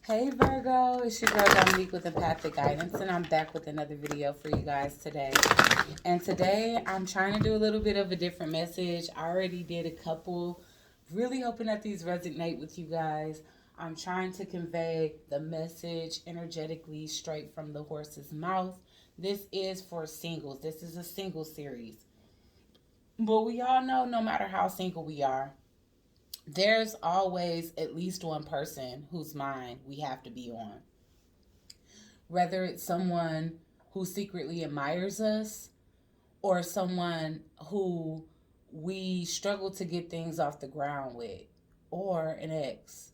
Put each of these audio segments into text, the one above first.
Hey Virgo, it's your girl Dominique with Empathic Guidance, and I'm back with another video for you guys today. And today I'm trying to do a little bit of a different message. I already did a couple, really hoping that these resonate with you guys. I'm trying to convey the message energetically straight from the horse's mouth. This is for singles. This is a single series. But we all know no matter how single we are, there's always at least one person whose mind we have to be on. Whether it's someone who secretly admires us or someone who we struggle to get things off the ground with, or an ex.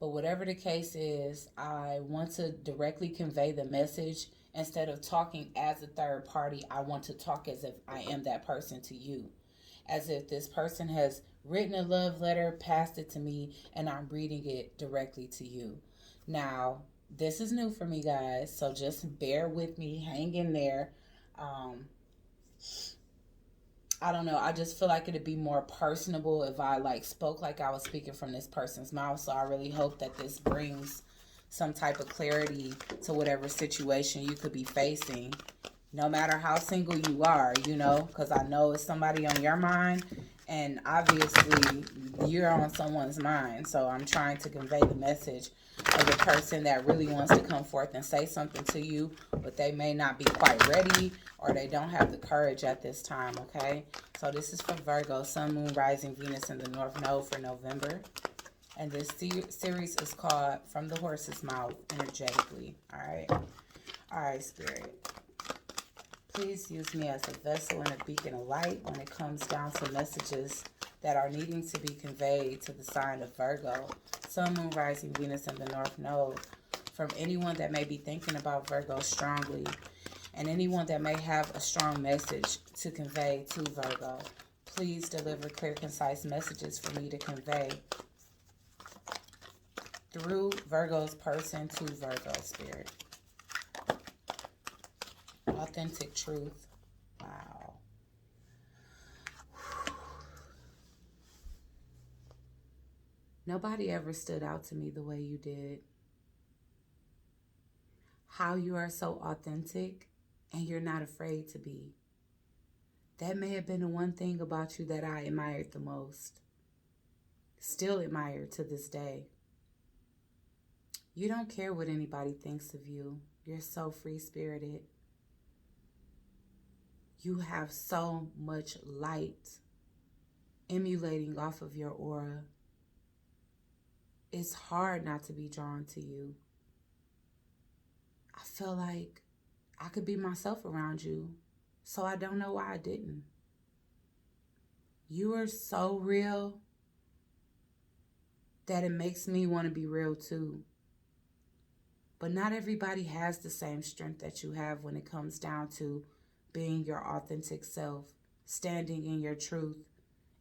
But whatever the case is, I want to directly convey the message. Instead of talking as a third party, I want to talk as if I am that person to you. As if this person has written a love letter, passed it to me, and I'm reading it directly to you. Now, this is new for me, guys, so just bear with me, hang in there. Um, I don't know. I just feel like it'd be more personable if I like spoke like I was speaking from this person's mouth. So I really hope that this brings some type of clarity to whatever situation you could be facing, no matter how single you are, because I know it's somebody on your mind, and obviously you're on someone's mind. So I'm trying to convey the message of a person that really wants to come forth and say something to you, but they may not be quite ready or they don't have the courage at this time, okay? So this is for Virgo, Sun, Moon, Rising, Venus in the North Node for November. And this series is called From the Horse's Mouth, Energetically, all right? All right, Spirit. Please use me as a vessel and a beacon of light when it comes down to messages that are needing to be conveyed to the sign of Virgo, Sun, Moon, Rising, Venus in the North Node, from anyone that may be thinking about Virgo strongly, and anyone that may have a strong message to convey to Virgo. Please deliver clear, concise messages for me to convey through Virgo's person to Virgo, Spirit. Authentic truth. Wow. Nobody ever stood out to me the way you did. How you are so authentic and you're not afraid to be. That may have been the one thing about you that I admired the most. Still admire to this day. You don't care what anybody thinks of you. You're so free-spirited. You have so much light emulating off of your aura. It's hard not to be drawn to you. I feel like I could be myself around you, so I don't know why I didn't. You are so real that it makes me want to be real too. But not everybody has the same strength that you have when it comes down to being your authentic self, standing in your truth,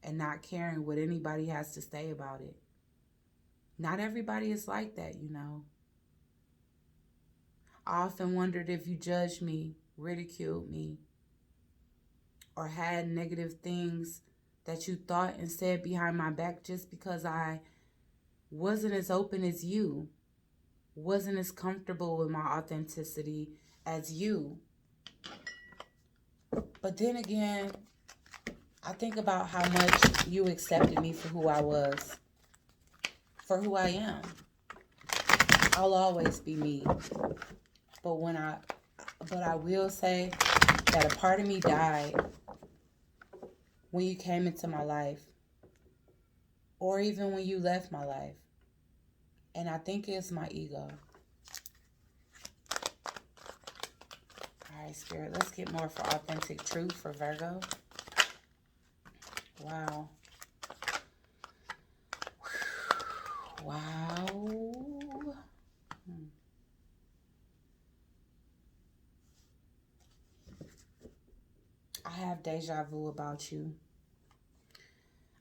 and not caring what anybody has to say about it. Not everybody is like that, I often wondered if you judged me, ridiculed me, or had negative things that you thought and said behind my back just because I wasn't as open as you, wasn't as comfortable with my authenticity as you. But then again, I think about how much you accepted me for who I was, for who I am. I'll always be me. But I will say that a part of me died when you came into my life, or even when you left my life. And I think it's my ego. All right, Spirit, let's get more for authentic truth for Virgo. Wow. Wow. I have deja vu about you.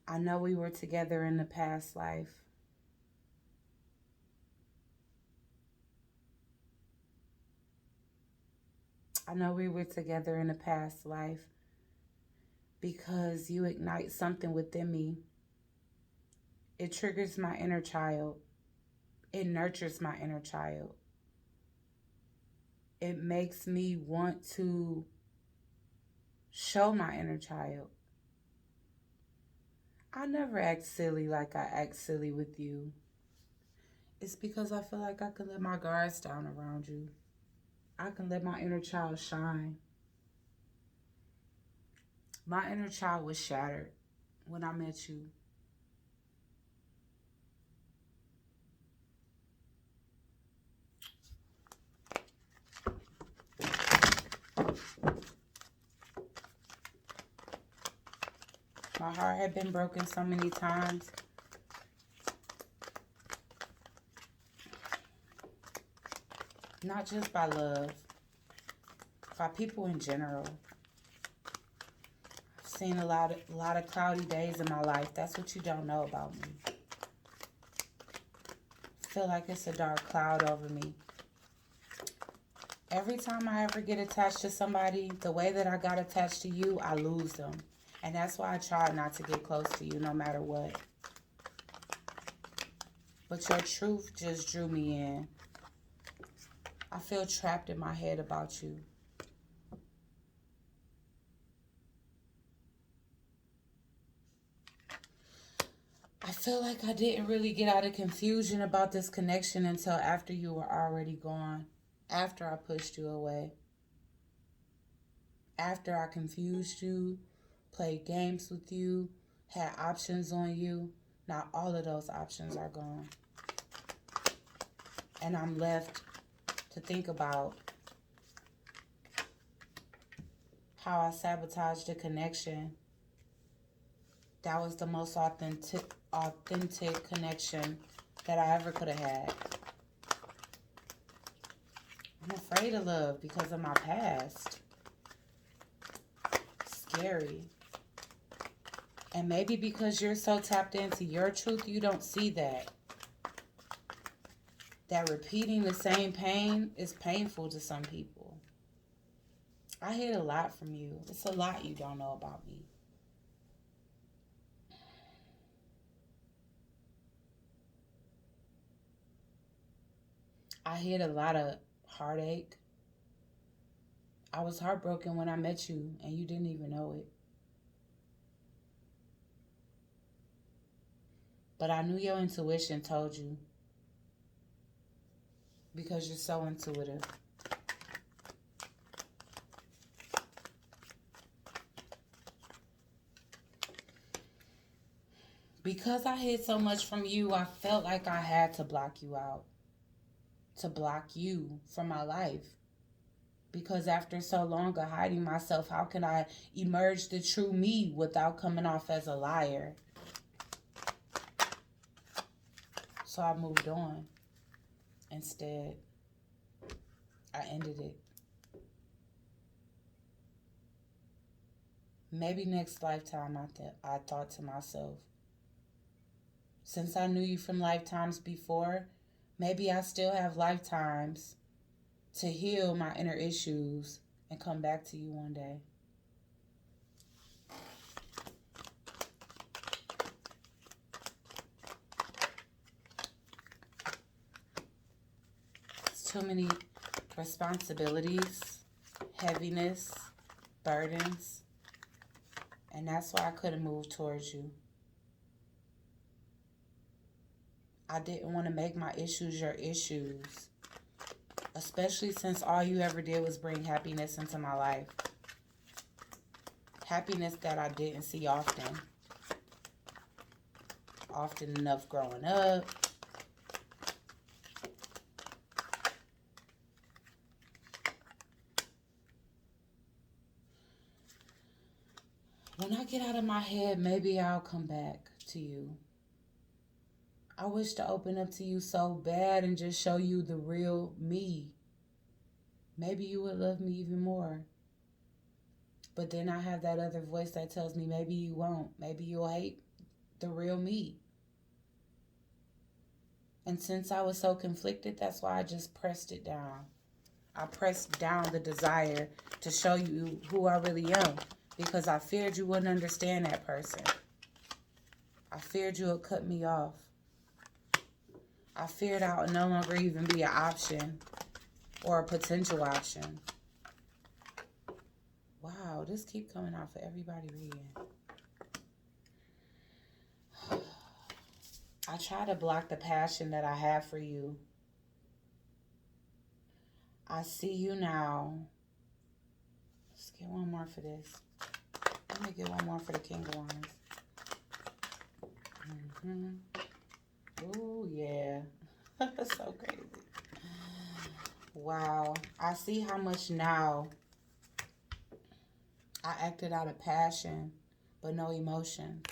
I know we were together in the past life. I know we were together in a past life because you ignite something within me. It triggers my inner child. It nurtures my inner child. It makes me want to show my inner child. I never act silly like I act silly with you. It's because I feel like I can let my guards down around you. I can let my inner child shine. My inner child was shattered when I met you. My heart had been broken so many times. Not just by love, by people in general. I've seen a lot of cloudy days in my life. That's what you don't know about me. I feel like it's a dark cloud over me. Every time I ever get attached to somebody, the way that I got attached to you, I lose them. And that's why I try not to get close to you no matter what. But your truth just drew me in. I feel trapped in my head about you. I feel like I didn't really get out of confusion about this connection until after you were already gone. After I pushed you away. After I confused you, played games with you, had options on you. Now all of those options are gone. And I'm left to think about how I sabotaged a connection. That was the most authentic connection that I ever could have had. I'm afraid of love because of my past. Scary. And maybe because you're so tapped into your truth, you don't see that. That repeating the same pain is painful to some people. I hid a lot from you. It's a lot you don't know about me. I hid a lot of heartache. I was heartbroken when I met you, and you didn't even know it. But I knew your intuition told you. Because you're so intuitive. Because I hid so much from you, I felt like I had to block you out. To block you from my life. Because after so long of hiding myself, how can I emerge the true me without coming off as a liar? So I moved on. Instead, I ended it. Maybe next lifetime, I thought to myself, since I knew you from lifetimes before, maybe I still have lifetimes to heal my inner issues and come back to you one day. It's too many responsibilities, heaviness, burdens, and that's why I couldn't move towards you. I didn't want to make my issues your issues, especially since all you ever did was bring happiness into my life. Happiness that I didn't see often enough growing up. When I get out of my head, maybe I'll come back to you. I wish to open up to you so bad and just show you the real me. Maybe you would love me even more. But then I have that other voice that tells me maybe you won't. Maybe you'll hate the real me. And since I was so conflicted, that's why I just pressed it down. I pressed down the desire to show you who I really am. Because I feared you wouldn't understand that person. I feared you would cut me off. I feared I would no longer even be an option or a potential option. Wow, this keep coming out for everybody reading. I try to block the passion that I have for you. I see you now. Let's get one more for this. Let me get one more for the King of Wands. Oh, yeah. So crazy. Wow. I see how much now I acted out of passion, but no emotion.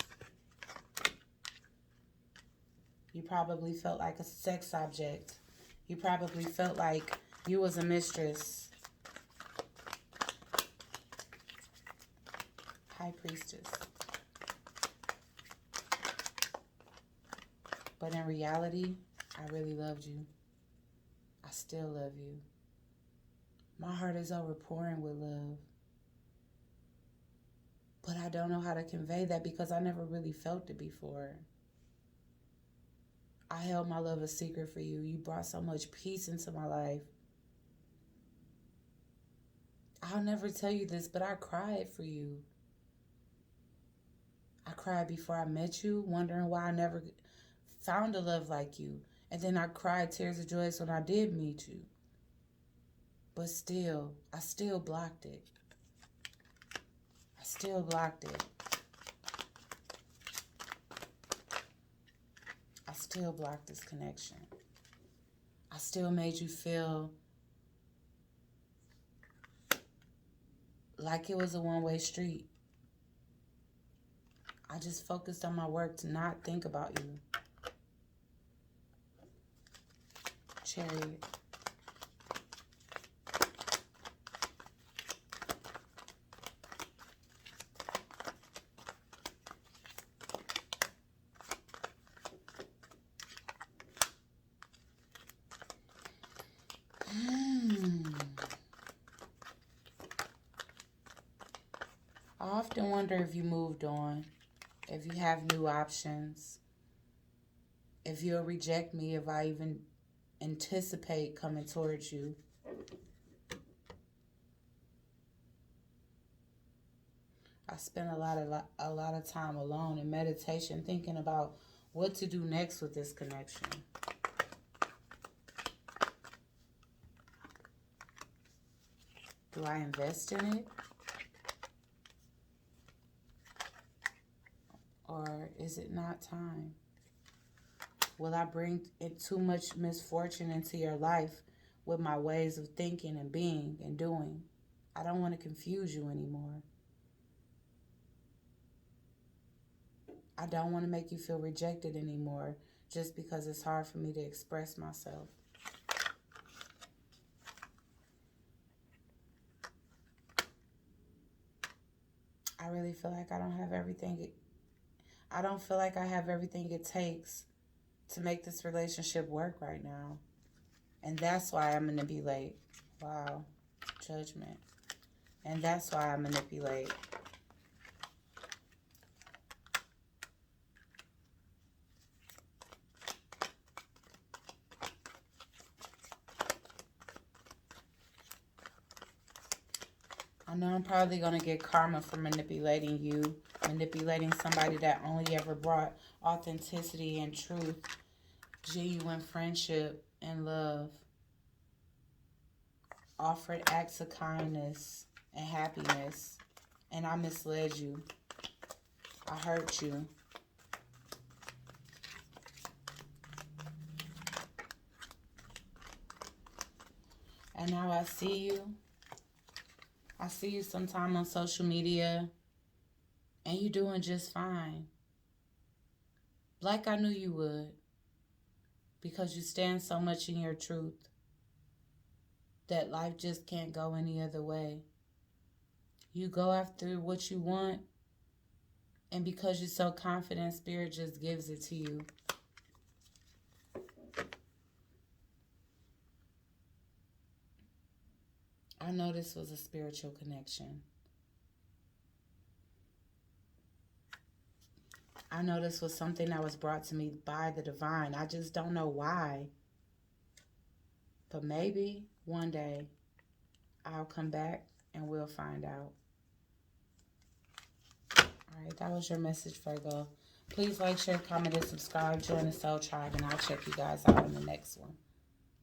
You probably felt like a sex object. You probably felt like you was a mistress. High Priestess. But in reality, I really loved you. I still love you. My heart is overpouring with love. But I don't know how to convey that because I never really felt it before. I held my love a secret for you. You brought so much peace into my life. I'll never tell you this, but I cried for you. I cried before I met you, wondering why I never found a love like you. And then I cried tears of joy when I did meet you. But still, I still blocked it. I still blocked it. I still blocked this connection. I still made you feel like it was a one-way street. I just focused on my work to not think about you. Chariot. I often wonder if you moved on, if you have new options, if you'll reject me if I even anticipate coming towards you. I spend a lot of time alone in meditation thinking about what to do next with this connection. Do I invest in it? Or is it not time? Will I bring too much misfortune into your life with my ways of thinking and being and doing? I don't want to confuse you anymore. I don't want to make you feel rejected anymore just because it's hard for me to express myself. I really feel like I don't have everything. I don't feel like I have everything it takes to make this relationship work right now. And that's why I manipulate. Wow. Judgment. And that's why I manipulate. I know I'm probably going to get karma for manipulating you, manipulating somebody that only ever brought authenticity and truth, genuine friendship and love, offered acts of kindness and happiness, and I misled you. I hurt you. And now I see you. I see you sometime on social media, and you're doing just fine. Like I knew you would, because you stand so much in your truth that life just can't go any other way. You go after what you want, and because you're so confident, Spirit just gives it to you. I know this was a spiritual connection. I know this was something that was brought to me by the divine. I just don't know why. But maybe one day I'll come back and we'll find out. Alright, that was your message, Virgo. Please like, share, comment, and subscribe. Join the Soul Tribe, and I'll check you guys out in the next one.